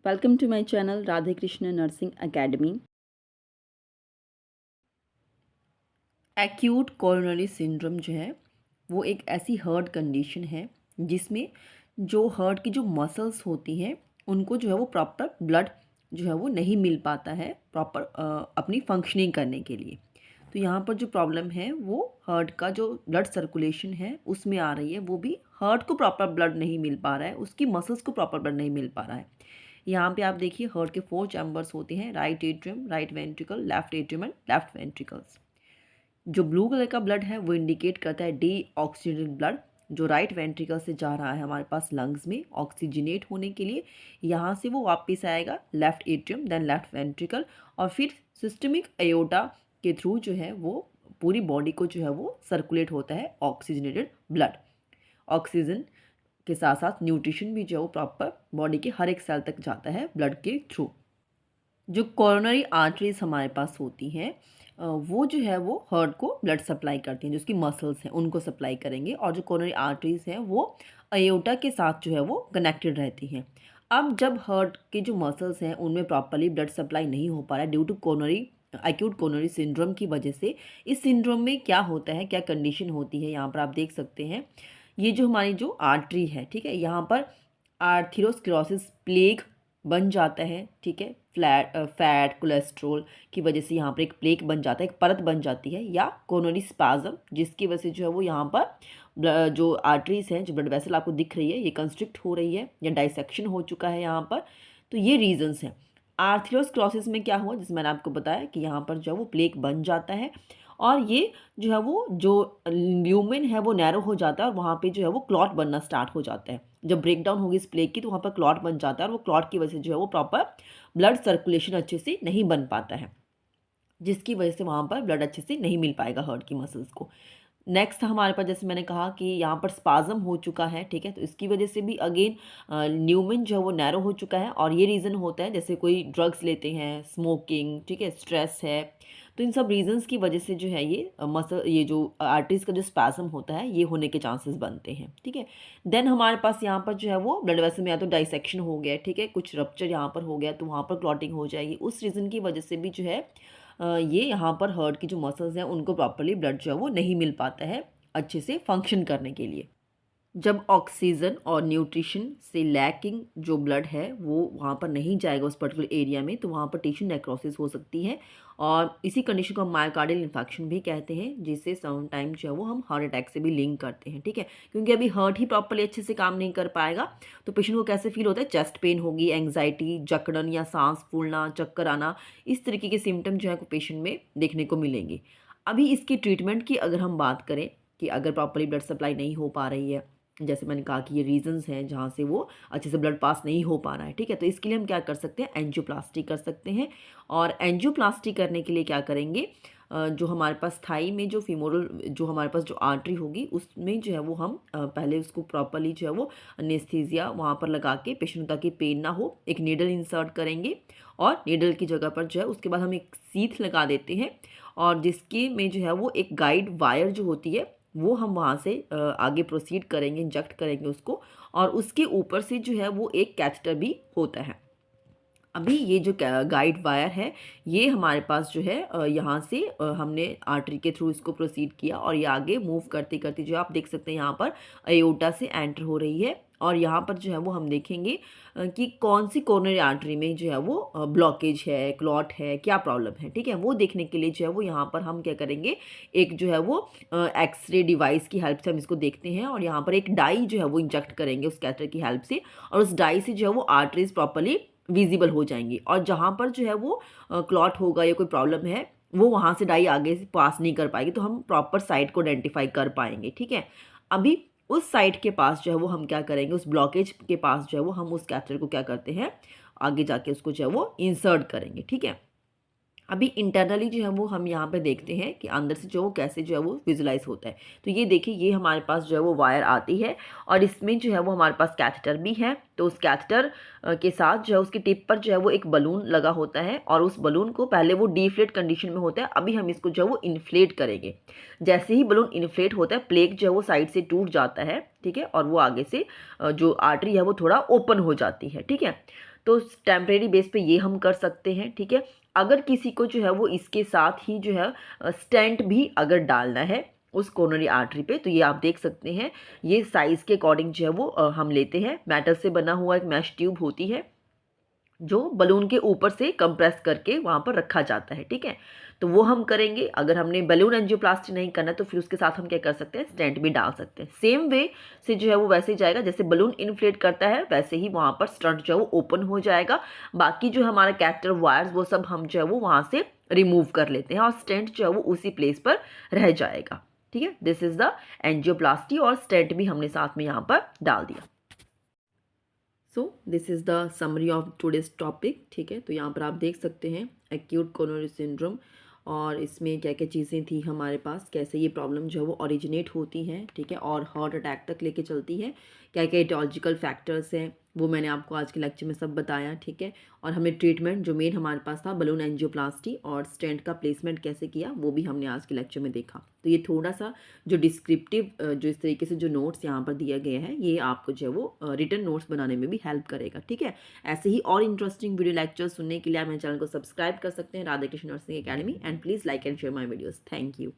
Welcome to my channel Radhe Krishna nursing academy. Acute coronary syndrome जो है वो एक ऐसी हार्ट कंडीशन है जिसमें जो हार्ट की जो मसल्स होती हैं उनको जो है वो प्रॉपर ब्लड जो है वो नहीं मिल पाता है प्रॉपर अपनी फंक्शनिंग करने के लिए। तो यहाँ पर जो प्रॉब्लम है वो हार्ट का जो ब्लड सर्कुलेशन है उसमें आ रही है, वो भी हार्ट को प्रॉपर ब्लड नहीं मिल पा रहा है, उसकी मसल्स को प्रॉपर ब्लड नहीं मिल पा रहा है। यहाँ पे आप देखिए हार्ट के 4 चैम्बर्स होते हैं, right atrium, right ventricle, left atrium and left ventricles. जो ब्लू कलर का ब्लड है वो इंडिकेट करता है डी ऑक्सीजनेटेड ब्लड, जो राइट वेंट्रिकल से जा रहा है हमारे पास लंग्स में ऑक्सीजनेट होने के लिए। यहाँ से वो वापस आएगा left atrium then left ventricle और फिर सिस्टमिक अयोटा के थ्रू जो है वो पूरी बॉडी को जो है वो सर्कुलेट होता है ऑक्सीजनेटेड ब्लड। ऑक्सीजन के साथ साथ न्यूट्रिशन भी जो है वो प्रॉपर बॉडी के हर एक सेल तक जाता है ब्लड के थ्रू। जो कोरोनरी आर्टरीज हमारे पास होती हैं वो जो है वो हार्ट को ब्लड सप्लाई करती हैं, जो उसकी मसल्स हैं उनको सप्लाई करेंगे, और जो कोरोनरी आर्टरीज हैं वो अयोटा के साथ जो है वो कनेक्टेड रहती हैं। अब जब हार्ट के जो मसल्स हैं उनमें प्रॉपरली ब्लड सप्लाई नहीं हो पा रहा है due to coronary acute coronary syndrome की वजह से, इस सिंड्रोम में क्या होता है, क्या कंडीशन होती है, यहाँ पर आप देख सकते हैं। ये जो हमारी जो आर्टरी है, ठीक है, यहाँ पर आर्थेरोस्क्लेरोसिस प्लेग बन जाता है, ठीक है, फैट कोलेस्ट्रोल की वजह से यहाँ पर एक प्लेग बन जाता है, एक परत बन जाती है, या कोरोनरी स्पाज्म जिसकी वजह से जो है वो यहाँ पर जो आर्टरीज हैं, जो ब्लड वेसल आपको दिख रही है, ये कंस्ट्रिक्ट हो रही है या डाइसेक्शन हो चुका है यहाँ पर। तो ये रीजंस हैं। आर्थेरोस्क्लेरोसिस में क्या हुआ, जैसे मैंने आपको बताया कि यहाँ पर जो है वो प्लेग बन जाता है और ये जो है वो जो ल्यूमेन है वो नैरो हो जाता है और वहाँ पे जो है वो क्लॉट बनना स्टार्ट हो जाता है। जब ब्रेक डाउन होगी इस प्लेग की तो वहाँ पर क्लॉट बन जाता है और वो क्लॉट की वजह से जो है वो प्रॉपर ब्लड सर्कुलेशन अच्छे से नहीं बन पाता है, जिसकी वजह से वहाँ पर ब्लड अच्छे से नहीं मिल पाएगा हार्ट की मसल्स को। नेक्स्ट हमारे पास जैसे मैंने कहा कि यहाँ पर स्पाज्म हो चुका है, ठीक है, तो इसकी वजह से भी अगेन ल्यूमेन जो है वो नैरो हो चुका है और ये रीज़न होता है जैसे कोई ड्रग्स लेते हैं, स्मोकिंग, ठीक है, स्ट्रेस है। तो इन सब रीजंस की वजह से जो है ये ये जो आर्टरीज का जो स्पैज्म होता है ये होने के चांसेस बनते हैं, ठीक है। देन हमारे पास यहाँ पर जो है वो ब्लड वेसल में या तो डाइसेक्शन हो गया, ठीक है, कुछ रप्चर यहाँ पर हो गया तो वहाँ पर क्लॉटिंग हो जाएगी, उस रीज़न की वजह से भी जो है ये यहाँ पर हार्ट की जो मसल्स हैं उनको प्रॉपरली ब्लड जो है वो नहीं मिल पाता है अच्छे से फंक्शन करने के लिए। जब ऑक्सीजन और न्यूट्रिशन से लैकिंग जो ब्लड है वो वहाँ पर नहीं जाएगा उस पर्टिकुलर एरिया में, तो वहाँ पर टिश्यू नेक्रोसिस हो सकती है और इसी कंडीशन को हम मायोकार्डियल इन्फेक्शन भी कहते हैं, जिससे सम टाइम जो है वो हम हार्ट अटैक से भी लिंक करते हैं, ठीक है। क्योंकि अभी हार्ट ही प्रॉपरली अच्छे से काम नहीं कर पाएगा तो पेशेंट को कैसे फील होता है, चेस्ट पेन होगी, एंग्जाइटी, जकड़न या सांस फूलना, चक्कर आना, इस तरीके के सिम्टम जो है पेशेंट में देखने को मिलेंगे। अभी इसकी ट्रीटमेंट की अगर हम बात करें कि अगर प्रॉपरली ब्लड सप्लाई नहीं हो पा रही है, जैसे मैंने कहा कि ये रीजंस हैं जहाँ से वो अच्छे से ब्लड पास नहीं हो पा रहा है, ठीक है, तो इसके लिए हम क्या कर सकते हैं, एंजियोप्लास्टी कर सकते हैं। और एंजियोप्लास्टी करने के लिए क्या करेंगे, जो हमारे पास थाई में जो फीमोरल जो हमारे पास जो आर्टरी होगी उसमें जो है वो हम पहले उसको प्रॉपरली जो है वो एनेस्थीसिया वहाँ पर लगा के पेशेंट ताकि पेन ना हो एक नीडल इंसर्ट करेंगे और नीडल की जगह पर जो है उसके बाद हम एक सीथ लगा देते हैं और जिसकी में जो है वो एक गाइड वायर जो होती है वो हम वहाँ से आगे प्रोसीड करेंगे, इंजेक्ट करेंगे उसको, और उसके ऊपर से जो है वो एक कैथेटर भी होता है। अभी ये जो गाइड वायर है ये हमारे पास जो है यहाँ से हमने आर्टरी के थ्रू इसको प्रोसीड किया और ये आगे मूव करते करते जो आप देख सकते हैं यहाँ पर अयोटा से एंटर हो रही है और यहाँ पर जो है वो हम देखेंगे कि कौन सी कोरोनरी आर्टरी में जो है वो ब्लॉकेज है, क्लॉट है, क्या प्रॉब्लम है, ठीक है, वो देखने के लिए जो है वो यहाँ पर हम क्या करेंगे, एक जो है वो एक्सरे डिवाइस की हेल्प से हम इसको देखते हैं और यहाँ पर एक डाई जो है वो इंजेक्ट करेंगे उस कैथेटर की हेल्प से और उस डाई से जो है वो आर्टरीज प्रॉपरली विजिबल हो जाएंगी और जहाँ पर जो है वो क्लॉट होगा या कोई प्रॉब्लम है वो वहाँ से डाई आगे से पास नहीं कर पाएगी, तो हम प्रॉपर साइट को आइडेंटिफाई कर पाएंगे, ठीक है। अभी उस साइट के पास जो है वो हम क्या करेंगे, उस ब्लॉकेज के पास जो है वो हम उस कैथेटर को क्या करते हैं, आगे जाके उसको जो है वो इंसर्ट करेंगे, ठीक है। अभी इंटरनली जो है वो हम यहाँ पे देखते हैं कि अंदर से जो वो कैसे जो है वो विजुलाइज होता है। तो ये देखिए ये हमारे पास जो है वो वायर आती है और इसमें जो है वो हमारे पास कैथेटर भी है, तो उस कैथेटर के साथ जो है उसकी टिप पर जो है वो एक बलून लगा होता है और उस बलून को पहले वो डिफ्लेट कंडीशन में होता है, अभी हम इसको जो है वो इन्फ्लेट करेंगे। जैसे ही बलून इन्फ्लेट होता है प्लेग जो है वो साइड से टूट जाता है, ठीक है, और वो आगे से जो आर्टरी है वो थोड़ा ओपन हो जाती है, ठीक है। तो टेम्परेरी बेस पे ये हम कर सकते हैं, ठीक है। अगर किसी को जो है वो इसके साथ ही जो है स्टेंट भी अगर डालना है उस कोरोनरी आर्टरी पे, तो ये आप देख सकते हैं, ये साइज़ के अकॉर्डिंग जो है वो हम लेते हैं। मेटल से बना हुआ एक मैश ट्यूब होती है जो बलून के ऊपर से कंप्रेस करके वहाँ पर रखा जाता है, ठीक है। तो वो हम करेंगे। अगर हमने बलून एंजियोप्लास्टी नहीं करना तो फिर उसके साथ हम क्या कर सकते हैं, स्टेंट भी डाल सकते हैं। सेम वे से जो है वो वैसे ही जाएगा, जैसे बलून इन्फ्लेट करता है वैसे ही वहाँ पर स्टंट जो है वो ओपन हो जाएगा। बाकी जो हमारा कैथेटर वायर्स वो सब हम जो है वो वहाँ से रिमूव कर लेते हैं और स्टेंट जो है वो उसी प्लेस पर रह जाएगा, ठीक है। दिस इज द एंजियोप्लास्टी, और स्टेंट भी हमने साथ में यहाँ पर डाल दिया। So this is the summary of today's topic, ठीक है। तो यहाँ पर आप देख सकते हैं एक्यूट कोरोनरी सिंड्रोम, और इसमें क्या क्या चीज़ें थी हमारे पास, कैसे ये प्रॉब्लम जो है वो ओरिजिनेट होती हैं, ठीक है, और हार्ट अटैक तक लेके चलती है, क्या क्या एटियोलॉजिकल फैक्टर्स हैं वो मैंने आपको आज के लेक्चर में सब बताया, ठीक है। और हमें ट्रीटमेंट जो मेन हमारे पास था बलून एंजियोप्लास्टी और स्टेंट का प्लेसमेंट कैसे किया वो भी हमने आज के लेक्चर में देखा। तो ये थोड़ा सा जो डिस्क्रिप्टिव जो इस तरीके से जो नोट्स यहाँ पर दिया गया है ये आपको जो है वो रिटन नोट्स बनाने में भी हेल्प करेगा, ठीक है। ऐसे ही और इंटरेस्टिंग वीडियो लेक्चर सुनने के लिए आप मेरे चैनल को सब्सक्राइब कर सकते हैं, Radha Krishna nursing academy, and please like and share my videos. Thank you.